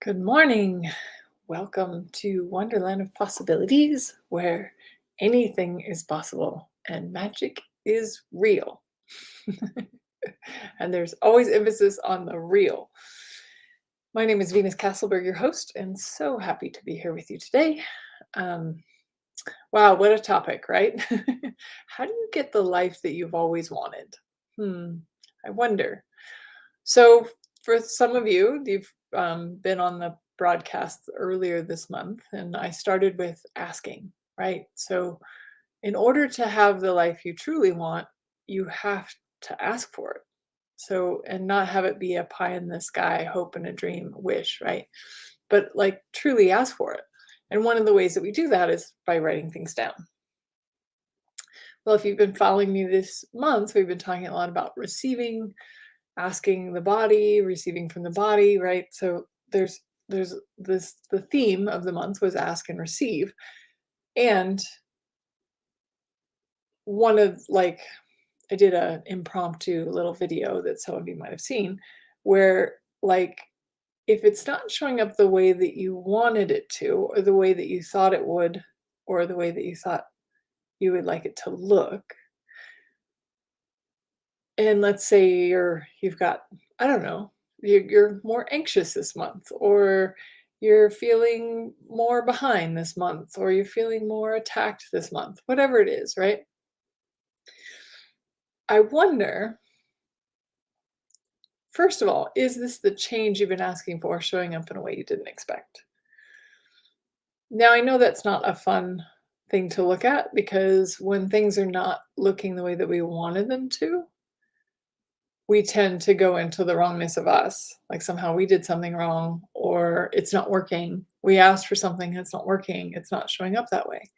Good morning. Welcome to Wonderland of Possibilities, where anything is possible and magic is real. And there's always emphasis on the real. My name is Venus Castleberg, your host, and so happy to be here with you today. Um, wow, what a topic, right? How do you get the life that you've always wanted? Hmm, I wonder. So, for some of you, you've been on the broadcast earlier this month, and I started with asking, right? So, in order to have the life you truly want, you have to ask for it. So, and not have it be a pie in the sky, hope and a dream, wish, right? But like truly ask for it. And one of the ways that we do that is by writing things down. Well, if you've been following me this month, we've been talking a lot about receiving, asking the body, receiving from the body, right? So there's this the theme of the month was ask and receive. And one of like I did a impromptu little video that some of you might have seen where like if it's not showing up the way that you wanted it to or the way that you thought it would or the way that you thought you would like it to look, and let's say you've got, I don't know, you're more anxious this month, or you're feeling more behind this month, or you're feeling more attacked this month, whatever it is, right? I wonder, first of all, is this the change you've been asking for showing up in a way you didn't expect? Now, I know that's not a fun thing to look at because when things are not looking the way that we wanted them to, we tend to go into the wrongness of us, like somehow we did something wrong or it's not working. We asked for something that's not working. It's not showing up that way.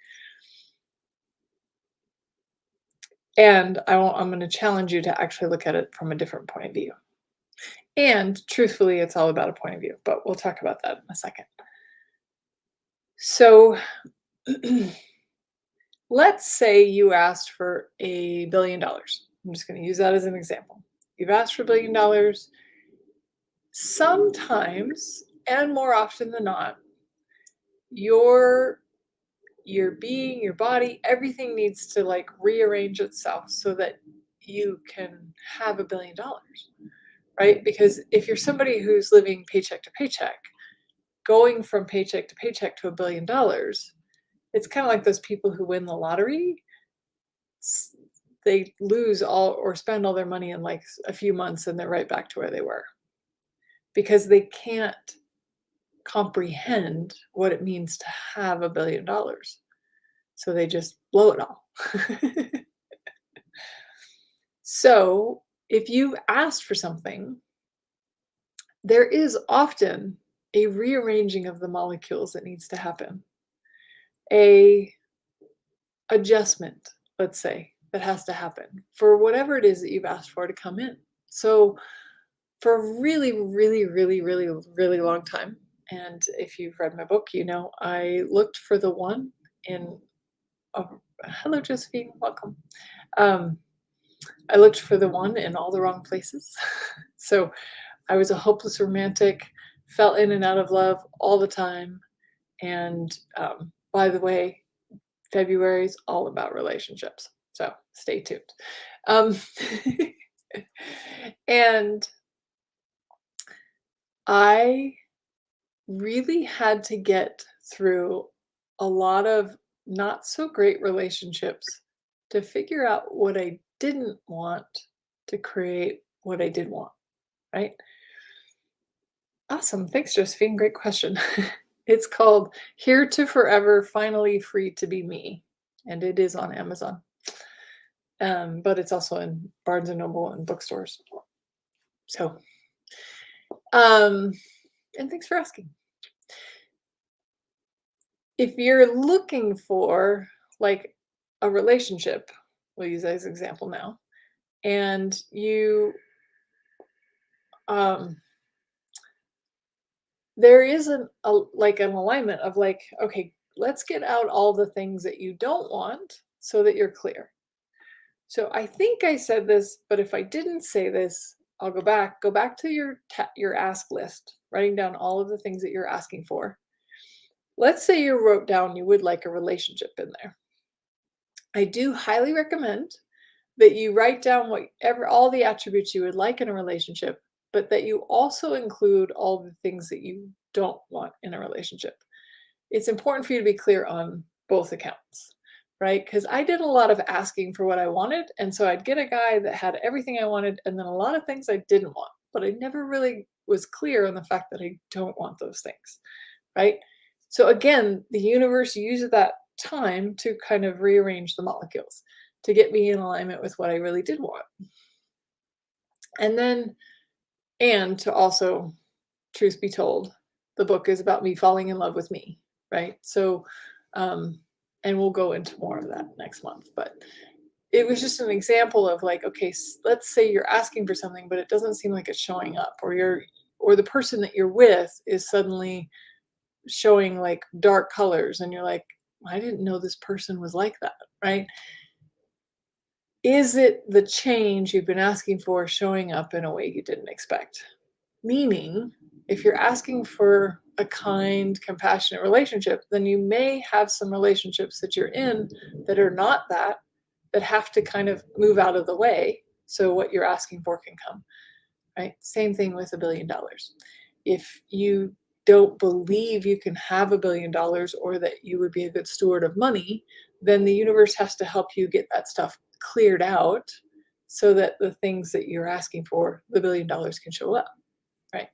And I'm going to challenge you to actually look at it from a different point of view. And truthfully, it's all about a point of view, but we'll talk about that in a second. So let's say you asked for $1 billion. I'm just going to use that as an example. You've asked for $1 billion. Sometimes, and more often than not, your being, your body, everything needs to like rearrange itself so that you can have $1 billion, right? Because if you're somebody who's living paycheck to paycheck, going from paycheck to paycheck to $1 billion, it's kind of like those people who win the lottery. They lose all or spend all their money in like a few months and they're right back to where they were because they can't comprehend what it means to have $1 billion. So they just blow it all. So if you've asked for something, there is often a rearranging of the molecules that needs to happen. A adjustment, let's say, that has to happen for whatever it is that you've asked for to come in. So for a really, really, really, really, really long time, and if you've read my book, you know, I looked for the one in, oh, hello, Josephine, welcome. I looked for the one in all the wrong places. So I was a hopeless romantic, fell in and out of love all the time. And by the way, February is all about relationships. So stay tuned. Um, and I really had to get through a lot of not so great relationships to figure out what I didn't want to create what I did want, right? Awesome. Thanks, Josephine. Great question. It's called Here to Forever, Finally Free to Be Me. And it is on Amazon. But it's also in Barnes and Noble and bookstores. So, and thanks for asking. If you're looking for like a relationship, we'll use that as an example now, and you there is like an alignment of like, okay, let's get out all the things that you don't want so that you're clear. So I think I said this, but if I didn't say this, I'll go back to your ask list, writing down all of the things that you're asking for. Let's say you wrote down you would like a relationship in there. I do highly recommend that you write down whatever all the attributes you would like in a relationship, but that you also include all the things that you don't want in a relationship. It's important for you to be clear on both accounts, right? Because I did a lot of asking for what I wanted. And so I'd get a guy that had everything I wanted and then a lot of things I didn't want, but I never really was clear on the fact that I don't want those things, right? So again, the universe uses that time to kind of rearrange the molecules to get me in alignment with what I really did want. And then, and to also, truth be told, the book is about me falling in love with me, right? So, and we'll go into more of that next month. But it was just an example of like, okay, let's say you're asking for something, but it doesn't seem like it's showing up, or the person that you're with is suddenly showing like dark colors, and you're like, I didn't know this person was like that, right? Is it the change you've been asking for showing up in a way you didn't expect? Meaning, if you're asking for a kind, compassionate relationship, then you may have some relationships that you're in that are not that have to kind of move out of the way so what you're asking for can come, right? Same thing with $1 billion. If you don't believe you can have $1 billion or that you would be a good steward of money, then the universe has to help you get that stuff cleared out so that the things that you're asking for, the $1 billion, can show up, right?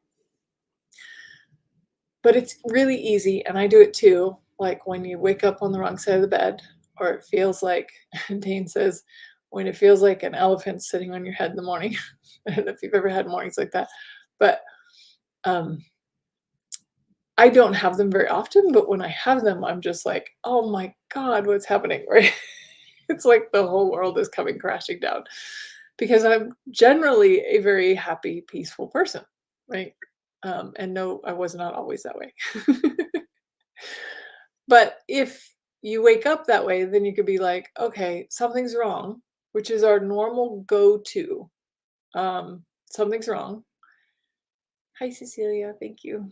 But it's really easy, and I do it too, like when you wake up on the wrong side of the bed, or it feels like, Dane says, when it feels like an elephant sitting on your head in the morning. I don't know if you've ever had mornings like that, but um, I don't have them very often, but when I have them, I'm just like, oh my God, what's happening, right? It's like the whole world is coming crashing down because I'm generally a very happy, peaceful person, right? And no, I was not always that way. But if you wake up that way, then you could be like, okay, something's wrong, which is our normal go-to. Something's wrong. Hi, Cecilia. Thank you.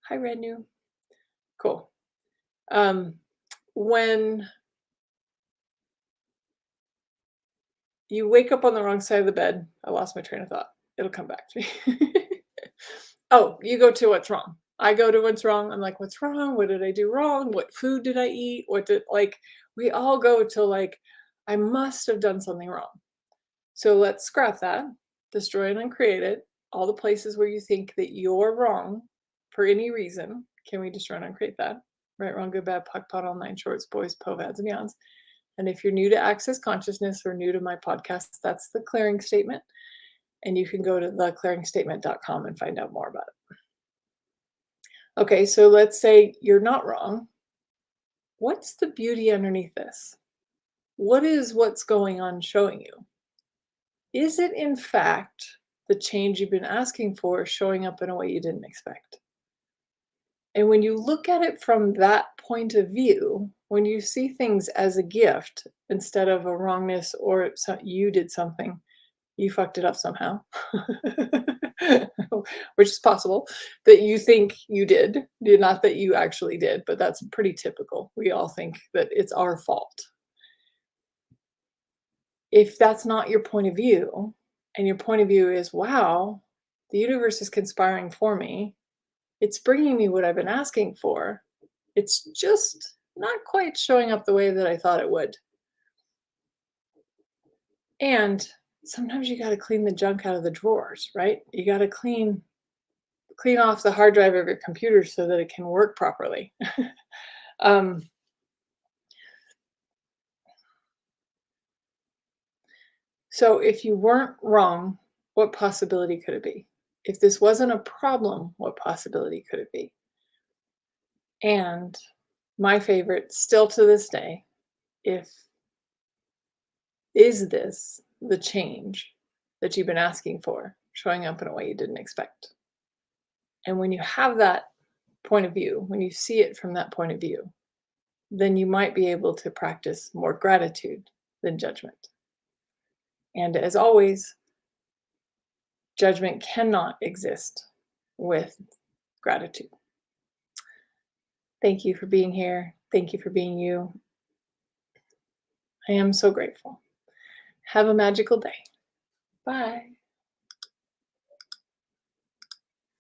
Hi, Renu. Cool. When you wake up on the wrong side of the bed, I lost my train of thought. It'll come back to me. Oh, you go to what's wrong. I go to what's wrong. I'm like, what's wrong? What did I do wrong? What food did I eat? We all go to like, I must have done something wrong. So let's scrap that, destroy it and create it. All the places where you think that you're wrong for any reason, can we destroy and uncreate that? Right, wrong, good, bad, puck, pot, all nine shorts, boys, povads, and beyonds. And if you're new to Access Consciousness or new to my podcast, that's the clearing statement. And you can go to theclearingstatement.com and find out more about it. Okay, so let's say you're not wrong. What's the beauty underneath this? What is what's going on showing you? Is it in fact the change you've been asking for showing up in a way you didn't expect? And when you look at it from that point of view, when you see things as a gift instead of a wrongness or you did something, you fucked it up somehow, which is possible that you think you did, not that you actually did, but that's pretty typical. We all think that it's our fault. If that's not your point of view, and your point of view is, wow, the universe is conspiring for me, it's bringing me what I've been asking for, it's just not quite showing up the way that I thought it would. And sometimes you got to clean the junk out of the drawers, right? You got to clean off the hard drive of your computer so that it can work properly. So if you weren't wrong, what possibility could it be? If this wasn't a problem, what possibility could it be? And my favorite, still to this day, is this the change that you've been asking for showing up in a way you didn't expect? And when you have that point of view, when you see it from that point of view, then you might be able to practice more gratitude than judgment. And as always, Judgment cannot exist with gratitude. Thank you for being here. Thank you for being you. I am so grateful. Have a magical day. Bye.